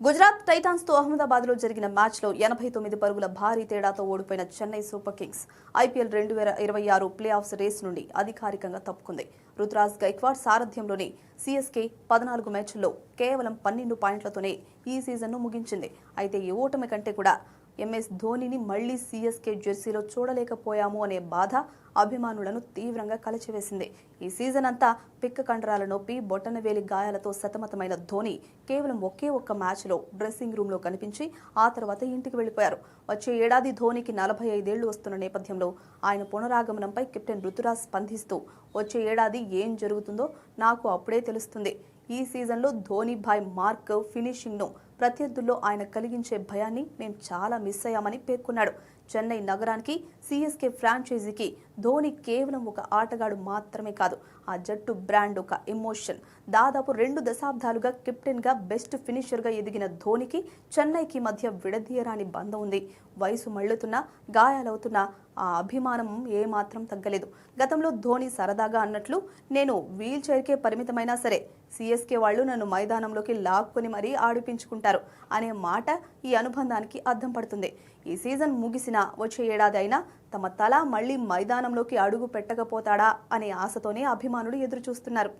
Gujarat Titans తో అహ్మదాబాద్ లో జరిగిన మ్యాచ్ లో 89 పరుగుల భారీ తేడాతో ఓడిపోయిన Chennai Super Kings IPL 2026 playoffs race నుండి అధికారికంగా తప్పుకుంది. రుతురాజ్ గైక్వాడ్ సారథ్యంలోని సీఎస్కే 14 మ్యాచ్ల్లో కేవలం 12 పాయింట్లతోనే ఈ సీజన్ను ముగించింది. అయితే ఈ ఓటమి కంటే కూడా ఎంఎస్ ధోనీని మళ్లీ సీఎస్కే జెర్సీలో చూడలేకపోయాము అనే బాధ అభిమానులను తీవ్రంగా కలచివేసింది. ఈ సీజన్ అంతా పిక్క కండరాల నొప్పి, బొటనవేలి గాయాలతో సతమతమైన ధోనీ కేవలం ఒకే ఒక్క మ్యాచ్లో డ్రెస్సింగ్ రూమ్లో కనిపించి ఆ తర్వాత ఇంటికి వెళ్లిపోయారు. వచ్చే ఏడాది ధోనీకి 45 ఏళ్లు వస్తున్న నేపథ్యంలో ఆయన పునరాగమనంపై కెప్టెన్ రుతురాజ్ స్పందిస్తూ, వచ్చే ఏడాది ఏం జరుగుతుందో నాకు అప్పుడే తెలుస్తుంది. ఈ సీజన్లో ధోనీ భాయ్ మార్క్ ఫినిషింగ్ను ప్రత్యర్థుల్లో ఆయన కలిగించే భయాన్ని మేము చాలా మిస్ అయ్యామని పేర్కొన్నాడు. చెన్నై నగరానికి, సీఎస్కే ఫ్రాంచైజీకి ధోనీ కేవలం ఒక ఆటగాడు మాత్రమే కాదు, ఆ జట్టు బ్రాండ్, ఒక ఎమోషన్. దాదాపు 2 దశాబ్దాలుగా కెప్టెన్గా, బెస్ట్ ఫినిషర్గా ఎదిగిన ధోనీకి చెన్నైకి మధ్య విడదీయరాని బంధం ఉంది. వయసు మళ్లుతున్నా, గాయాలవుతున్నా ఆ అభిమానం ఏమాత్రం తగ్గలేదు. గతంలో ధోనీ సరదాగా అన్నట్లు, నేను వీల్ చైర్కే పరిమితమైనా సరే సీఎస్కే వాళ్లు నన్ను మైదానంలోకి లాక్కొని మరీ ఆడిపించుకుంటారు అనే మాట ఈ అనుబంధానికి అద్దం పడుతుంది. ఈ సీజన్ ముగిసినా వచ్చే ఏడాది అయినా తమ తల మళ్లీ మైదానంలోకి అడుగు పెట్టకపోతాడా అనే ఆశతోనే అభిమానులు ఎదురుచూస్తున్నారు.